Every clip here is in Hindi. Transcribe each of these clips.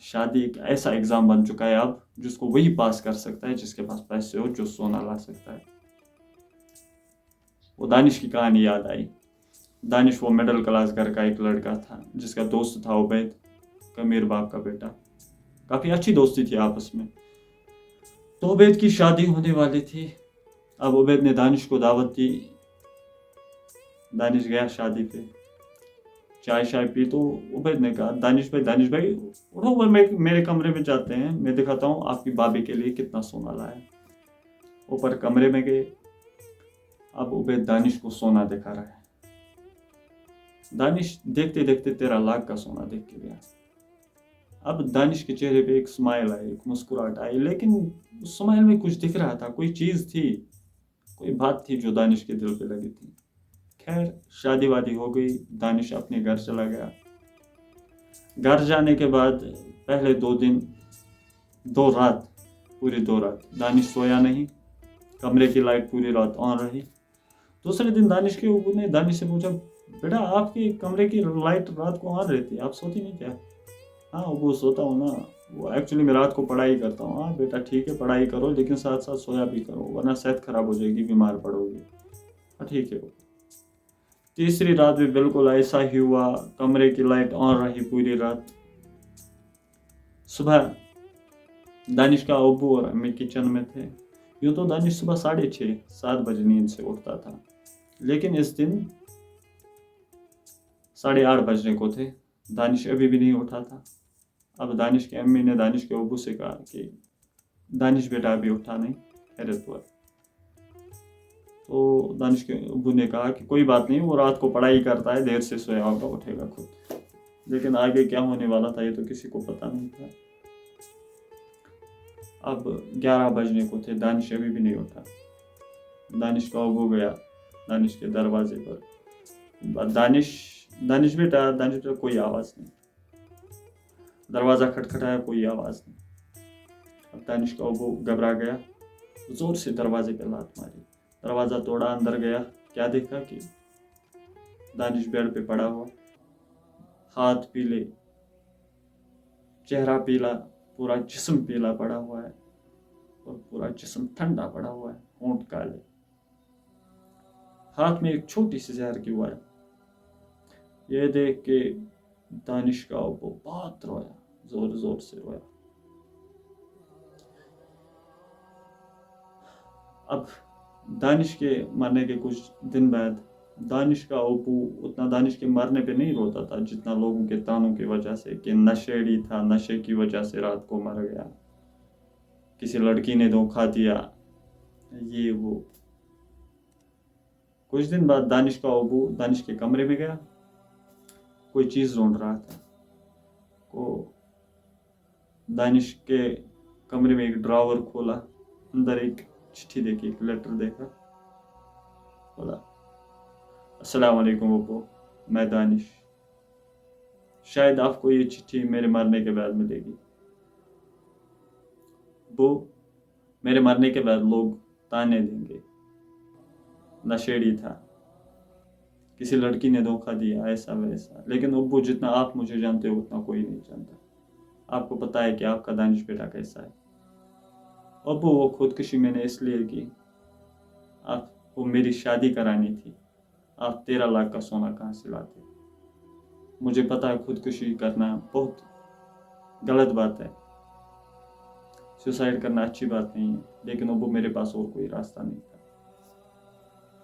शादी एक ऐसा एग्जाम बन चुका है अब जिसको वही पास कर सकता है जिसके पास पैसे हो, जो सोना ला सकता है। वो दानिश की कहानी याद आई। दानिश वो मिडिल क्लास घर का एक लड़का था जिसका दोस्त था उबैद, अमीर बाप का बेटा। काफी अच्छी दोस्ती थी आपस में। तो उबैद की शादी होने वाली थी। अब उबैद ने दानिश को दावत दी। दानिश गया शादी पे, चाय शाय पी। तो उबैद ने कहा, दानिश भाई उठो, वो मेरे कमरे में जाते हैं, मैं दिखाता हूँ आपकी भाभी के लिए कितना सोना लाया। ऊपर कमरे में गए। अब उबैद दानिश को सोना दिखा रहा है। दानिश देखते देखते 13 लाख का सोना देख के गया। अब दानिश के चेहरे पे एक स्माइल आई, एक मुस्कुराहट आई, लेकिन उस स्माइल में कुछ दिख रहा था, कोई चीज थी, कोई बात थी जो दानिश के दिल पे लगी थी। खैर, शादी वादी हो गई, दानिश अपने घर चला गया। घर जाने के बाद पहले 2 दिन 2 रात, पूरी 2 रात दानिश सोया नहीं। कमरे की लाइट पूरी रात ऑन रही। दूसरे दिन दानिश के अबू ने दानिश से पूछा, बेटा आपके कमरे की लाइट रात को ऑन रहती है, आप सोती नहीं क्या? हाँ अबू, सोता हूँ ना, वो एक्चुअली मैं रात को पढ़ाई करता हूँ। हाँ बेटा ठीक है, पढ़ाई करो, लेकिन साथ साथ सोया भी करो, वरना सेहत खराब हो जाएगी, बीमार पड़ोगे। हाँ ठीक है। तीसरी रात भी बिल्कुल ऐसा ही हुआ, कमरे की लाइट ऑन रही पूरी रात। सुबह दानिश का अबू और अम्मी किचन में थे। यूं तो दानिश सुबह 6:30-7 बजे नींद से उठता था, लेकिन इस दिन 8:30 बजने को थे। दानिश अभी भी नहीं उठा था। अब दानिश की अम्मी ने दानिश के अबू से कहा कि दानिश बेटा अभी उठा नहीं, हैरत हुआ। तो दानिश के अबू ने कहा कि कोई बात नहीं, वो रात को पढ़ाई करता है, देर से सोया होगा, उठेगा खुद। लेकिन आगे क्या होने वाला था ये तो किसी को पता नहीं था। अब 11 बजने को थे, दानिश अभी भी नहीं उठा। दानिश का अबू गया दानिश के दरवाजे पर। दानिश बेटा, कोई आवाज नहीं। दरवाजा खटखटाया, कोई आवाज नहीं। अब दानिश का अबू घबरा गया, जोर से दरवाजे पे लात मारी। दरवाजा तोड़ा, अंदर गया। क्या देखा कि दानिश बेड पे पड़ा हुआ, हाथ पीले, चेहरा पीला, पूरा जिस्म पीला पड़ा हुआ है और पूरा जिस्म ठंडा पड़ा हुआ है, होंठ काले, हाथ में एक छोटी सी जहर की हुआ है। ये देख के दानिश का अबू बहुत रोया, जोर जोर से रोया। अब दानिश के मरने के कुछ दिन बाद दानिश का अबू उतना दानिश के मरने पे नहीं रोता था जितना लोगों के तानों की वजह से, कि नशेड़ी था, नशे की वजह से रात को मर गया, किसी लड़की ने धोखा दिया, ये वो। कुछ दिन बाद दानिश का अबू दानिश के कमरे में गया, कोई चीज ढूंढ रहा था। को दानिश के कमरे में एक ड्रॉवर खोला, अंदर एक चिट्ठी देखी, एक लेटर देखा। बोला, अस्सलाम वालेकुम अबू, मैं दानिश, शायद आपको ये चिट्ठी मेरे मरने के बाद मिलेगी। वो मेरे मरने के बाद लोग ताने देंगे, नशेड़ी था, किसी लड़की ने धोखा दिया, ऐसा वैसा। लेकिन अब्बू, जितना आप मुझे जानते हो उतना कोई नहीं जानता। आपको पता है कि आपका दानिश बेटा कैसा है। अब्बू, वो खुदकुशी मैंने इसलिए की, आपको मेरी शादी करानी थी, आप 13 लाख का सोना कहाँ से लाते? मुझे पता है खुदकुशी करना बहुत गलत बात है, सुसाइड करना अच्छी बात नहीं है, लेकिन अब्बू मेरे पास और कोई रास्ता नहीं था।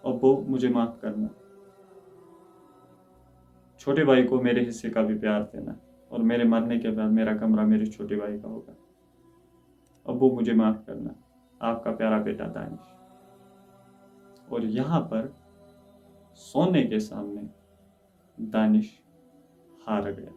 अब्बू, मुझे माफ करना, छोटे भाई को मेरे हिस्से का भी प्यार देना, और मेरे मरने के बाद मेरा कमरा मेरे छोटे भाई का होगा। अब्बू, मुझे माफ करना, आपका प्यारा बेटा दानिश। और यहाँ पर सोने के सामने दानिश हार गया।